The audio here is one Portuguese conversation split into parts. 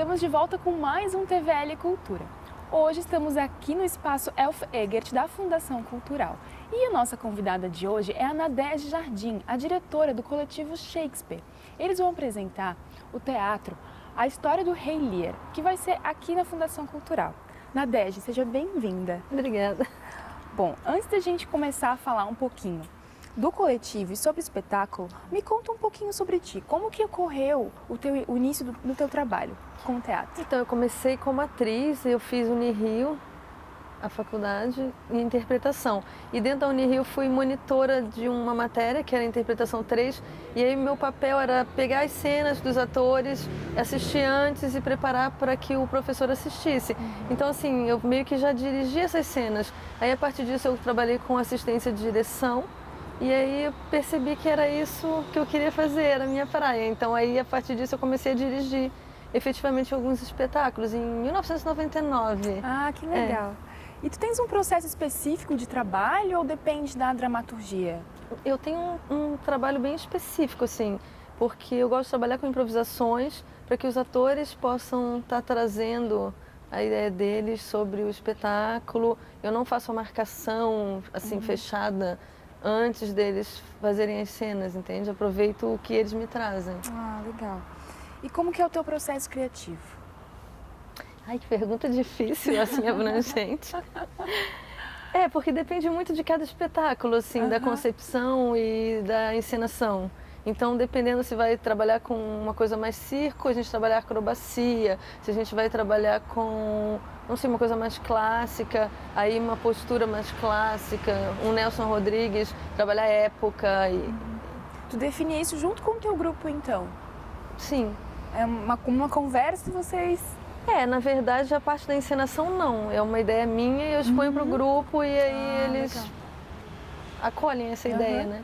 Estamos de volta com mais um TVL Cultura. Hoje estamos aqui no espaço Elf Egert da Fundação Cultural. E a nossa convidada de hoje é a Nadege Jardim, a diretora do coletivo Shakespeare. Eles vão apresentar o teatro A História do Rei Lear, que vai ser aqui na Fundação Cultural. Nadege, seja bem-vinda. Obrigada. Bom, antes da gente começar a falar um pouquinho do coletivo e sobre o espetáculo, me conta um pouquinho sobre ti. Como que ocorreu o início do teu trabalho com o teatro? Então, eu comecei como atriz, eu fiz Unirio, a faculdade, em interpretação. E dentro da Unirio fui monitora de uma matéria, que era Interpretação 3, e aí meu papel era pegar as cenas dos atores, assistir antes e preparar para que o professor assistisse. Então, assim, eu meio que já dirigi essas cenas. Aí, a partir disso, eu trabalhei com assistência de direção, e aí eu percebi que era isso que eu queria fazer, era a minha praia. Então aí, a partir disso, eu comecei a dirigir efetivamente alguns espetáculos em 1999. Ah, que legal. E tu tens um processo específico de trabalho ou depende da dramaturgia? Eu tenho um trabalho bem específico, assim, porque eu gosto de trabalhar com improvisações para que os atores possam estar trazendo a ideia deles sobre o espetáculo. Eu não faço a marcação, assim, fechada antes deles fazerem as cenas, entende? Aproveito o que eles me trazem. Ah, legal. E como que é o teu processo criativo? Ai, que pergunta difícil, assim, abrangente. Porque depende muito de cada espetáculo, assim, da concepção e da encenação. Então, dependendo se vai trabalhar com uma coisa mais circo, a gente trabalha acrobacia. Se a gente vai trabalhar com, não sei, uma coisa mais clássica, aí uma postura mais clássica. Um Nelson Rodrigues, trabalhar época. Tu define isso junto com o teu grupo, então? Sim. É uma conversa e vocês... Na verdade, a parte da encenação não. É uma ideia minha e eu exponho para o grupo e aí eles legal. acolhem essa ideia, né?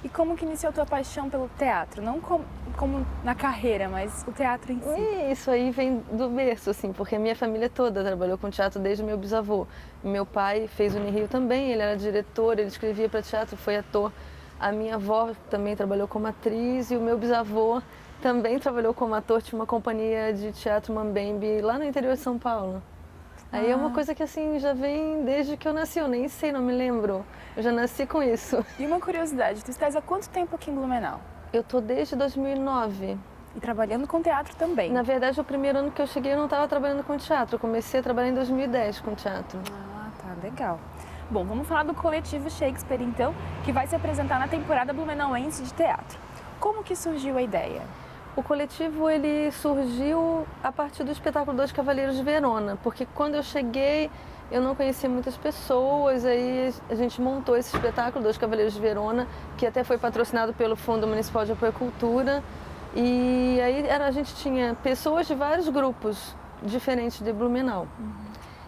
E como que iniciou a tua paixão pelo teatro? Não como na carreira, mas o teatro em si. E isso aí vem do berço, assim, porque a minha família toda trabalhou com teatro desde o meu bisavô. Meu pai fez Unirio também, ele era diretor, ele escrevia para teatro, foi ator. A minha avó também trabalhou como atriz e o meu bisavô também trabalhou como ator, tinha uma companhia de teatro Mambembe lá no interior de São Paulo. Aí é uma coisa que assim já vem desde que eu nasci, eu nem sei, não me lembro. Eu já nasci com isso. E uma curiosidade, tu estás há quanto tempo aqui em Blumenau? Eu tô desde 2009. E trabalhando com teatro também? Na verdade, o primeiro ano que eu cheguei eu não estava trabalhando com teatro, eu comecei a trabalhar em 2010 com teatro. Ah, tá, legal. Bom, vamos falar do coletivo Shakespeare então, que vai se apresentar na temporada blumenauense de teatro. Como que surgiu a ideia? O coletivo ele surgiu a partir do espetáculo Dois Cavaleiros de Verona, porque quando eu cheguei eu não conhecia muitas pessoas, aí a gente montou esse espetáculo Dois Cavaleiros de Verona, que até foi patrocinado pelo Fundo Municipal de Apoio à Cultura, e aí a gente tinha pessoas de vários grupos diferentes de Blumenau.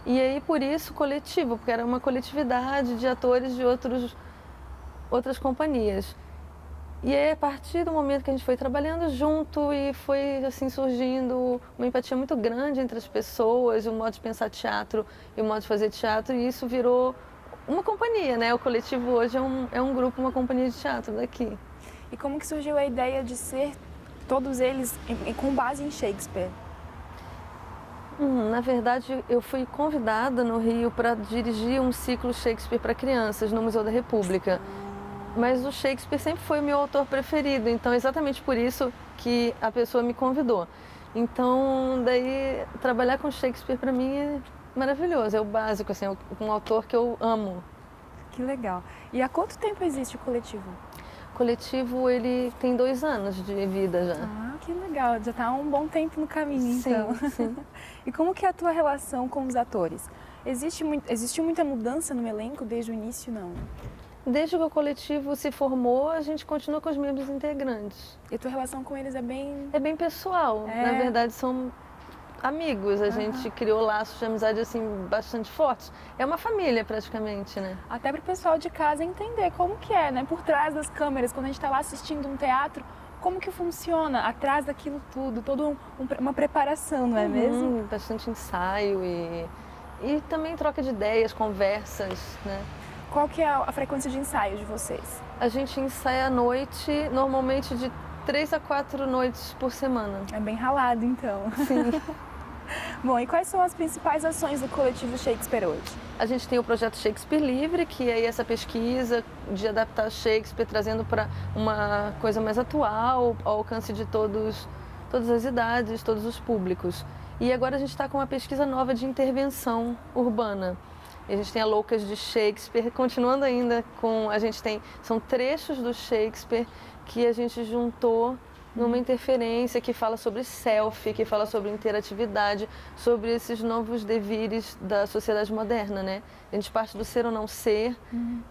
E aí por isso coletivo, porque era uma coletividade de atores de outras companhias. E aí, a partir do momento que a gente foi trabalhando junto e foi assim surgindo uma empatia muito grande entre as pessoas, o modo de pensar teatro e o modo de fazer teatro, e isso virou uma companhia, né? O coletivo hoje é um grupo, uma companhia de teatro daqui. E como que surgiu a ideia de ser todos eles com base em Shakespeare? Na verdade, eu fui convidada no Rio para dirigir um ciclo Shakespeare para crianças no Museu da República. Mas o Shakespeare sempre foi o meu autor preferido, então exatamente por isso que a pessoa me convidou. Então, daí, trabalhar com Shakespeare para mim é maravilhoso, é o básico, assim, é um autor que eu amo. Que legal. E há quanto tempo existe o coletivo? O coletivo, ele tem 2 anos de vida já. Ah, que legal, já está há um bom tempo no caminho, então. Sim. E como que é a tua relação com os atores? Existiu muita mudança no elenco desde o início, não? Desde que o coletivo se formou, a gente continua com os membros integrantes. E a tua relação com eles é bem... É bem pessoal, na verdade são amigos, a gente criou laços de amizade assim bastante fortes. É uma família praticamente, né? Até para o pessoal de casa entender como que é, né? Por trás das câmeras, quando a gente está lá assistindo um teatro, como que funciona atrás daquilo tudo, toda uma preparação, não é mesmo? Bastante ensaio e também troca de ideias, conversas, né? Qual que é a frequência de ensaio de vocês? A gente ensaia à noite, normalmente de 3 a 4 noites por semana. É bem ralado, então. Sim. Bom, e quais são as principais ações do Coletivo Shakespeare hoje? A gente tem o projeto Shakespeare Livre, que é essa pesquisa de adaptar Shakespeare, trazendo para uma coisa mais atual, ao alcance de todas as idades, todos os públicos. E agora a gente está com uma pesquisa nova de intervenção urbana. A gente tem a Loucas de Shakespeare, continuando ainda com... São trechos do Shakespeare que a gente juntou numa interferência que fala sobre selfie, que fala sobre interatividade, sobre esses novos devires da sociedade moderna, né? A gente parte do ser ou não ser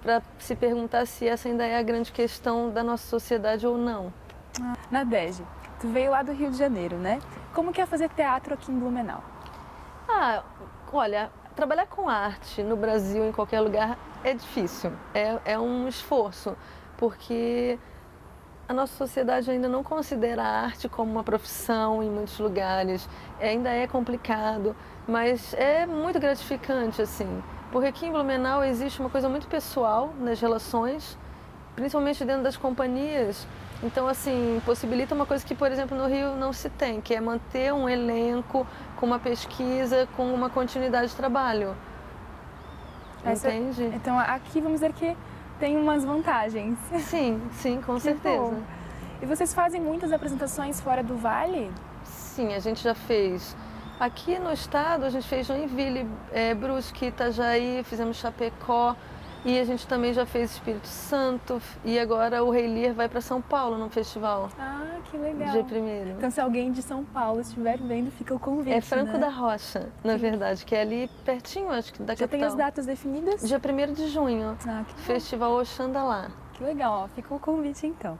para se perguntar se essa ainda é a grande questão da nossa sociedade ou não. Nadege, tu veio lá do Rio de Janeiro, né? Como que é fazer teatro aqui em Blumenau? Olha, trabalhar com arte no Brasil, em qualquer lugar, é difícil. É um esforço, porque a nossa sociedade ainda não considera a arte como uma profissão em muitos lugares. Ainda é complicado, mas é muito gratificante, assim. Porque aqui em Blumenau existe uma coisa muito pessoal nas relações, principalmente dentro das companhias. Então, assim, possibilita uma coisa que, por exemplo, no Rio não se tem, que é manter um elenco com uma pesquisa, com uma continuidade de trabalho. Entende? Então, aqui vamos dizer que tem umas vantagens. Sim, com certeza. Bom. E vocês fazem muitas apresentações fora do Vale? Sim, a gente já fez. Aqui no estado, a gente fez Joinville, Brusque, Itajaí, fizemos Chapecó. E a gente também já fez Espírito Santo. E agora o Rei Lear vai para São Paulo no festival. Ah, que legal. Dia 1º. Então, se alguém de São Paulo estiver vendo, fica o convite, É Franco né? da Rocha, na verdade, que é ali pertinho, acho que da Já capital. tem as datas definidas? Dia 1º de junho. Ah, que Festival Oxandalá. Que legal, ó. Fica o convite então.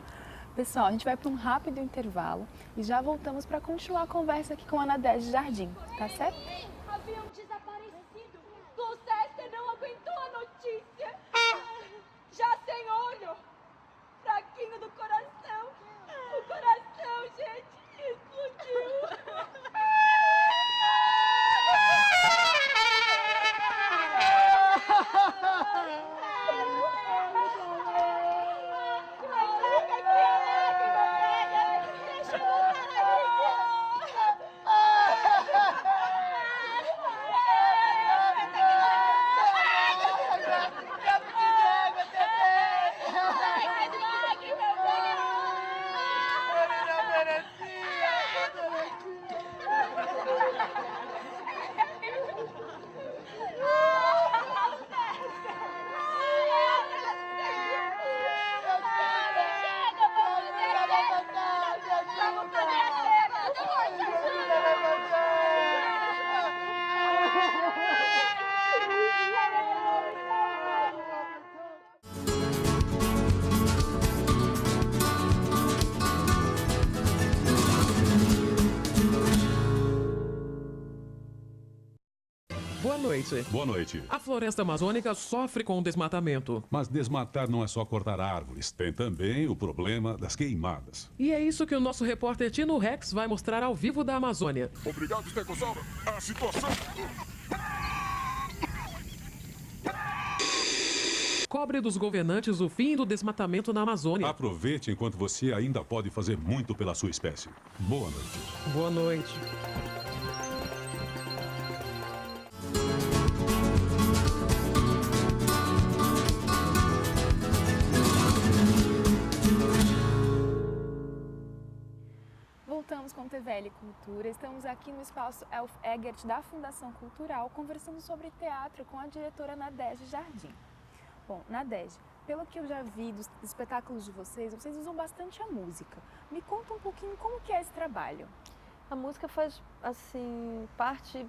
Pessoal, a gente vai para um rápido intervalo e já voltamos para continuar a conversa aqui com a Nadege Jardim, tá certo? Haviam desaparecido. Gloucester não aguentou a notícia. Já sem olho. Fraquinho do coração. O coração, gente, explodiu. Boa noite. Boa noite. A floresta amazônica sofre com o desmatamento. Mas desmatar não é só cortar árvores. Tem também o problema das queimadas. E é isso que o nosso repórter Tino Rex vai mostrar ao vivo da Amazônia. Obrigado, Stegosauro. A situação... Cobre dos governantes o fim do desmatamento na Amazônia. Aproveite enquanto você ainda pode fazer muito pela sua espécie. Boa noite. Boa noite. Voltamos com TVL Cultura. Estamos aqui no espaço Elf Egert da Fundação Cultural, conversando sobre teatro com a diretora Nadege Jardim. Bom, Nadege, pelo que eu já vi dos espetáculos de vocês usam bastante a música. Me conta um pouquinho como que é esse trabalho. A música faz, assim, parte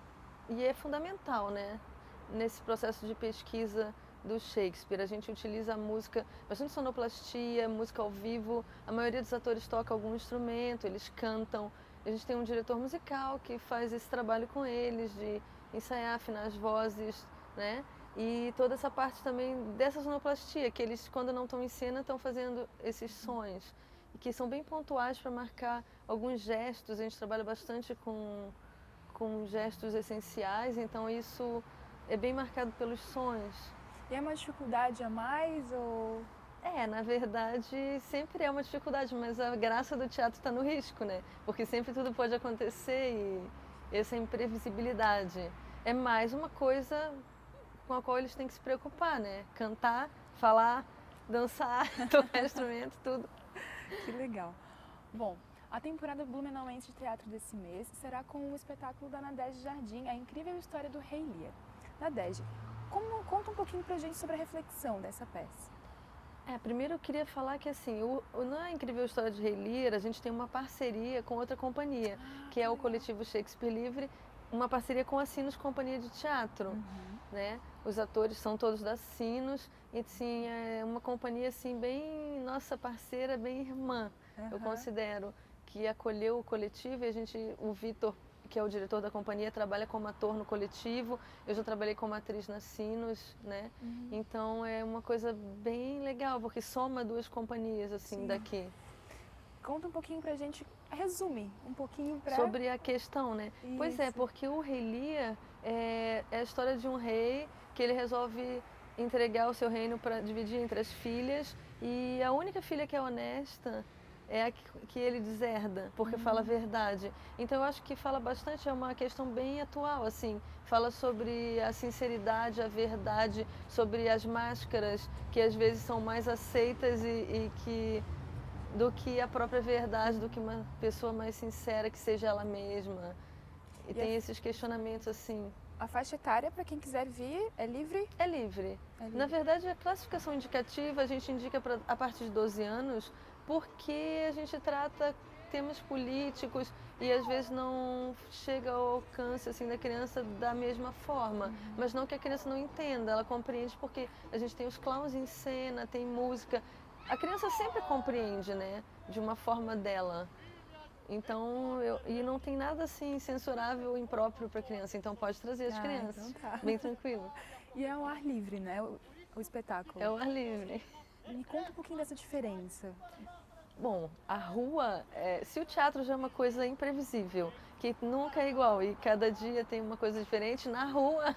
e é fundamental, né? Nesse processo de pesquisa do Shakespeare. A gente utiliza a música, bastante sonoplastia, música ao vivo. A maioria dos atores toca algum instrumento, eles cantam. A gente tem um diretor musical que faz esse trabalho com eles, de ensaiar, afinar as vozes, né? E toda essa parte também dessa sonoplastia, que eles, quando não estão em cena, estão fazendo esses sons. E que são bem pontuais para marcar alguns gestos. A gente trabalha bastante com gestos essenciais, então isso é bem marcado pelos sons. E é uma dificuldade a mais ou... Na verdade, sempre é uma dificuldade, mas a graça do teatro está no risco, né? Porque sempre tudo pode acontecer essa imprevisibilidade. É mais uma coisa com a qual eles têm que se preocupar, né? Cantar, falar, dançar, tocar instrumento, tudo. Que legal. Bom, a temporada Blumenauense de teatro desse mês será com o espetáculo da Nadege Jardim, A Incrível História do Rei Lear. Nadege, conta um pouquinho pra gente sobre a reflexão dessa peça. Primeiro eu queria falar que assim, na Incrível História de Rei Lear, a gente tem uma parceria com outra companhia, que é o coletivo Shakespeare Livre, uma parceria com a Sinos Companhia de Teatro, né? Os atores são todos da Sinos, e sim, é uma companhia assim bem nossa parceira, bem irmã, eu considero, que acolheu o coletivo e o Vitor, que é o diretor da companhia, trabalha como ator no coletivo, eu já trabalhei como atriz na Sinos, né? Então é uma coisa bem legal, porque soma duas companhias assim daqui. Conta um pouquinho pra gente, resume um pouquinho sobre a questão, né? Isso. Pois é, porque o Rei Lear é a história de um rei que ele resolve entregar o seu reino para dividir entre as filhas, e a única filha que é honesta é a que ele deserda, porque fala a verdade. Então eu acho que fala bastante, é uma questão bem atual, assim, fala sobre a sinceridade, a verdade, sobre as máscaras que às vezes são mais aceitas do que a própria verdade, do que uma pessoa mais sincera, que seja ela mesma. E tem esses questionamentos assim. A faixa etária, para quem quiser vir, é livre? É livre. Na verdade, a classificação indicativa a gente indica a partir de 12 anos, porque a gente trata temas políticos e às vezes não chega ao alcance assim, da criança da mesma forma. Mas não que a criança não entenda, ela compreende porque a gente tem os clowns em cena, tem música. A criança sempre compreende, né? De uma forma dela. Então, e não tem nada assim censurável, impróprio para criança, então pode trazer as crianças, então tá. bem tranquilo. E é ao ar livre, né, o espetáculo? É ao ar livre. Me conta um pouquinho dessa diferença. Bom, a rua, se o teatro já é uma coisa imprevisível, que nunca é igual e cada dia tem uma coisa diferente, na rua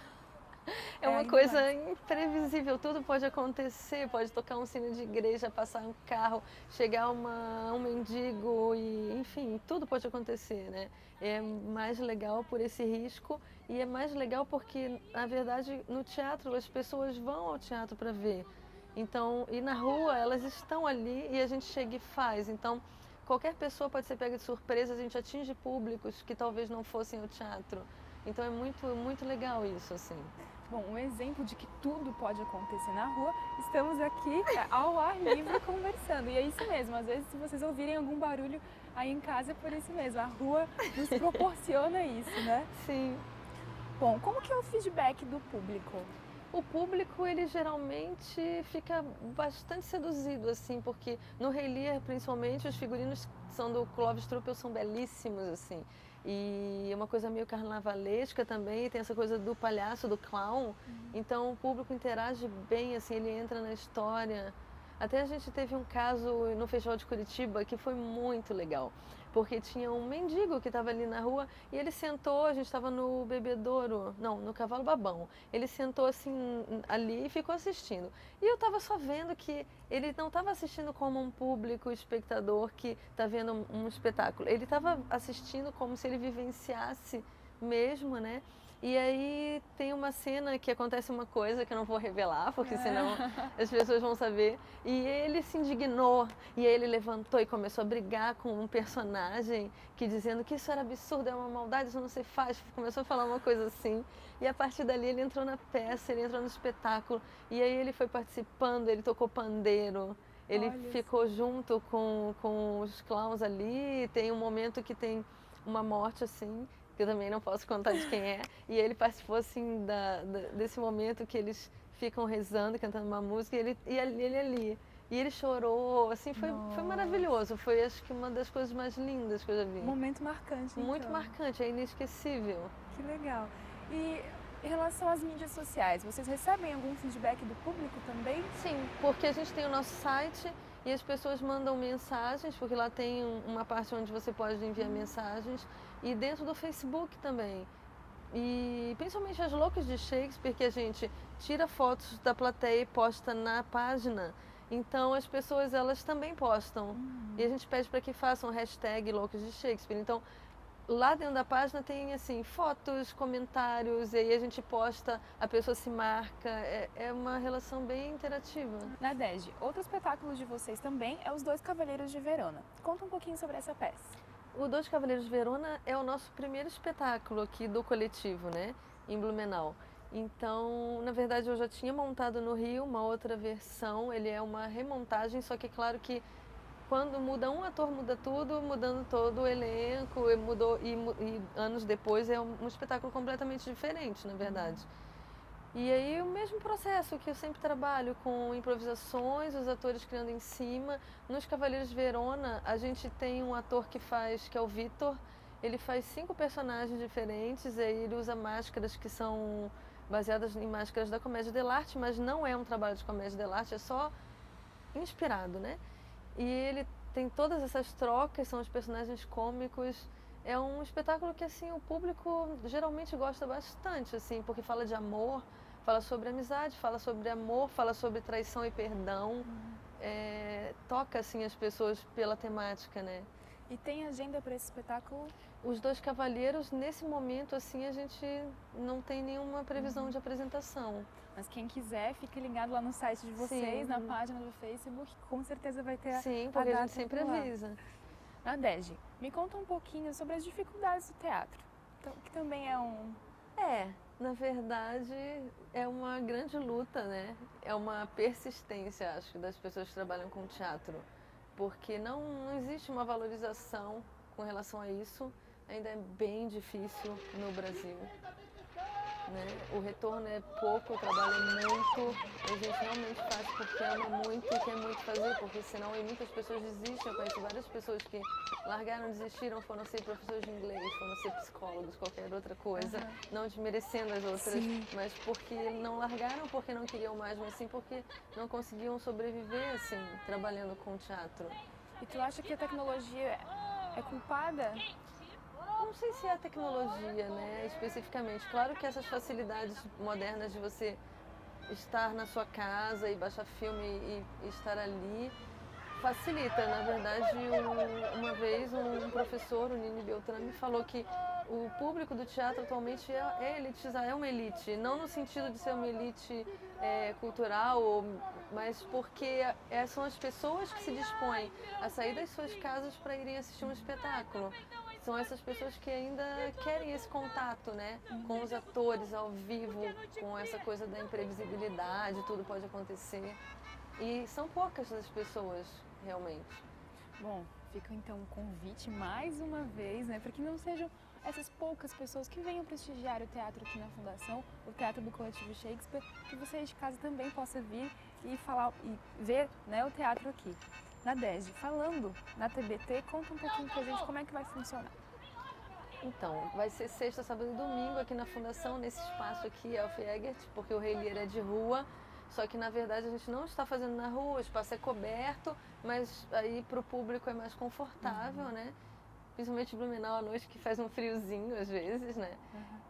é uma coisa imprevisível, tudo pode acontecer, pode tocar um sino de igreja, passar um carro, chegar um mendigo, e enfim, tudo pode acontecer, né? É mais legal por esse risco e é mais legal porque, na verdade, no teatro as pessoas vão ao teatro para ver. Então, e na rua elas estão ali e a gente chega e faz. Então, qualquer pessoa pode ser pega de surpresa, a gente atinge públicos que talvez não fossem ao teatro. Então é muito, muito legal isso, assim. Bom, um exemplo de que tudo pode acontecer na rua, estamos aqui ao ar livre conversando. E é isso mesmo, às vezes se vocês ouvirem algum barulho aí em casa é por isso mesmo, a rua nos proporciona isso, né? Sim. Bom, como que é o feedback do público? O público, ele geralmente fica bastante seduzido, assim, porque no Rei Lear, principalmente, os figurinos são do Clovis Truppel são belíssimos, assim. E é uma coisa meio carnavalesca também, tem essa coisa do palhaço, do clown. Então o público interage bem, assim, ele entra na história. Até a gente teve um caso no Festival de Curitiba que foi muito legal, porque tinha um mendigo que estava ali na rua e ele sentou, a gente estava no Bebedouro, não, no Cavalo Babão. Ele sentou assim ali e ficou assistindo. E eu estava só vendo que ele não estava assistindo como um público espectador que está vendo um espetáculo. Ele estava assistindo como se ele vivenciasse mesmo, né? E aí tem uma cena que acontece uma coisa que eu não vou revelar, porque senão as pessoas vão saber. E ele se indignou, e aí ele levantou e começou a brigar com um personagem, que dizendo que isso era absurdo, é uma maldade, isso não se faz. Começou a falar uma coisa assim. E a partir dali ele entrou na peça, ele entrou no espetáculo. E aí ele foi participando, ele tocou pandeiro. Ele ficou junto com os clowns ali. Tem um momento que tem uma morte assim, que eu também não posso contar de quem é, e ele participou assim desse momento que eles ficam rezando, cantando uma música, e ele ali. E ele chorou, assim, foi maravilhoso, foi acho que uma das coisas mais lindas que eu já vi. Um momento marcante, então. Muito marcante, é inesquecível. Que legal. E em relação às mídias sociais, vocês recebem algum feedback do público também? Sim, porque a gente tem o nosso site e as pessoas mandam mensagens, porque lá tem uma parte onde você pode enviar mensagens, e dentro do Facebook também. E principalmente as loucas de Shakespeare, que a gente tira fotos da plateia e posta na página. Então as pessoas, elas também postam. E a gente pede para que façam hashtag loucas de Shakespeare. Então lá dentro da página tem assim fotos, comentários, e aí a gente posta, a pessoa se marca, é uma relação bem interativa. Nadege, outro espetáculo de vocês também é Os Dois Cavaleiros de Verona. Conta um pouquinho sobre essa peça. O Dois Cavaleiros de Verona é o nosso primeiro espetáculo aqui do coletivo, né, em Blumenau. Então, na verdade, eu já tinha montado no Rio uma outra versão, ele é uma remontagem, só que é claro que quando muda um ator, muda tudo, mudando todo o elenco, e anos depois é um espetáculo completamente diferente, na verdade. E aí o mesmo processo que eu sempre trabalho, com improvisações, os atores criando em cima. Nos Cavaleiros de Verona, a gente tem um ator que é o Vitor, ele faz 5 personagens diferentes, e aí ele usa máscaras que são baseadas em máscaras da comédia dell'arte, mas não é um trabalho de comédia dell'arte, é só inspirado, né? E ele tem todas essas trocas, são os personagens cômicos. É um espetáculo que assim o público geralmente gosta bastante, assim, porque fala de amor, fala sobre amizade, fala sobre amor, fala sobre traição e perdão. Toca assim as pessoas pela temática, né? E tem agenda para esse espetáculo? Os Dois Cavaleiros, nesse momento, assim, a gente não tem nenhuma previsão de apresentação. Mas quem quiser, fique ligado lá no site de vocês, Sim. na página do Facebook, com certeza vai ter Sim, a porque a data gente sempre por lá. avisa. Nadege, me conta um pouquinho sobre as dificuldades do teatro, que também é um... Na verdade, é uma grande luta, né? É uma persistência, acho, das pessoas que trabalham com teatro. Porque não existe uma valorização com relação a isso. Ainda é bem difícil no Brasil, né? O retorno é pouco, o trabalho é muito. A gente realmente faz porque ama muito e quer muito fazer, porque senão muitas pessoas desistem. Eu conheço várias pessoas que largaram, desistiram, foram ser professores de inglês, foram ser psicólogos, qualquer outra coisa, não desmerecendo as outras, mas porque não largaram, porque não queriam mais, mas sim porque não conseguiam sobreviver assim, trabalhando com teatro. E tu acha que a tecnologia é culpada? Não sei se é a tecnologia, né, especificamente. Claro que essas facilidades modernas de você estar na sua casa e baixar filme e estar ali facilita. Na verdade, uma vez um professor, o Nini Beltrán, me falou que o público do teatro atualmente é elitizado, é uma elite. Não no sentido de ser uma elite cultural, mas porque são as pessoas que se dispõem a sair das suas casas para irem assistir um espetáculo. São essas pessoas que ainda querem esse contato, né, com os atores ao vivo, com essa coisa da imprevisibilidade, tudo pode acontecer. E são poucas as pessoas, realmente. Bom, fica então um convite mais uma vez, né, para que não sejam essas poucas pessoas que venham prestigiar o teatro aqui na Fundação, o Teatro do Coletivo Shakespeare, que você de casa também possa vir e falar e ver, né, o teatro aqui. Nadege, falando na TBT, conta um pouquinho pra gente como é que vai funcionar. Então, vai ser sexta, sábado e domingo aqui na Fundação, nesse espaço aqui, Elf Egert, porque o Rei Lear é de rua, só que na verdade a gente não está fazendo na rua, o espaço é coberto, mas aí para o público é mais confortável, né? Principalmente Blumenau à noite, que faz um friozinho às vezes, né?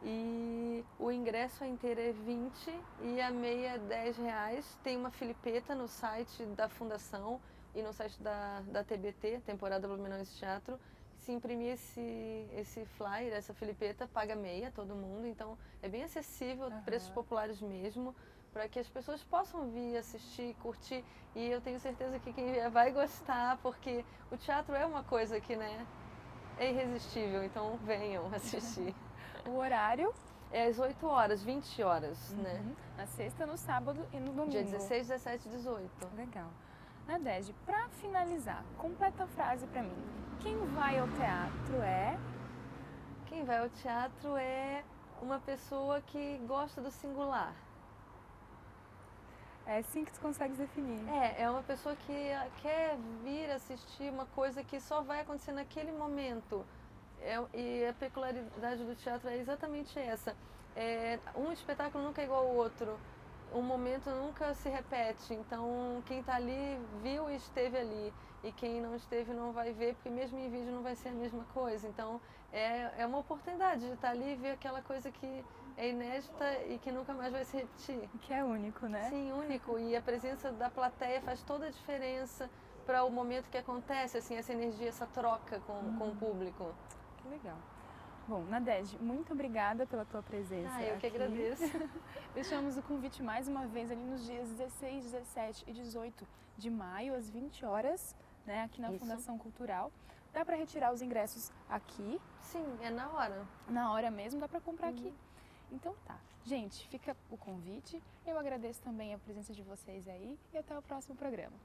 E o ingresso inteiro é 20 e a meia é 10 reais. Tem uma filipeta no site da Fundação e no site da TBT, Temporada Blumenauense Teatro. Se imprimir esse flyer, essa filipeta, paga meia todo mundo. Então é bem acessível, preços populares mesmo, para que as pessoas possam vir assistir, curtir. E eu tenho certeza que quem vier vai gostar, porque o teatro é uma coisa que, né, é irresistível. Então venham assistir. O horário? É às 8 horas, 20 horas, né? Na sexta, no sábado e no domingo. Dia 16, 17 e 18. Legal. Nadege, para finalizar, completa a frase para mim. Quem vai ao teatro é... Quem vai ao teatro é uma pessoa que gosta do singular. É assim que tu consegue definir. É uma pessoa que quer vir assistir uma coisa que só vai acontecer naquele momento. E a peculiaridade do teatro é exatamente essa. Um espetáculo nunca é igual ao outro. Um momento nunca se repete, então quem está ali viu e esteve ali, e quem não esteve não vai ver, porque mesmo em vídeo não vai ser a mesma coisa. Então é uma oportunidade de estar ali e ver aquela coisa que é inédita e que nunca mais vai se repetir. Que é único, né? Sim, único, e a presença da plateia faz toda a diferença para o momento que acontece, assim, essa energia, essa troca com o público. Que legal. Bom, Nadege, muito obrigada pela tua presença. Eu que aqui. agradeço. Deixamos o convite mais uma vez ali nos dias 16, 17 e 18 de maio, às 20 horas, né, aqui na Isso. Fundação Cultural. Dá para retirar os ingressos aqui? Sim, é na hora. Na hora mesmo, dá para comprar aqui. Então tá. Gente, fica o convite. Eu agradeço também a presença de vocês aí e até o próximo programa.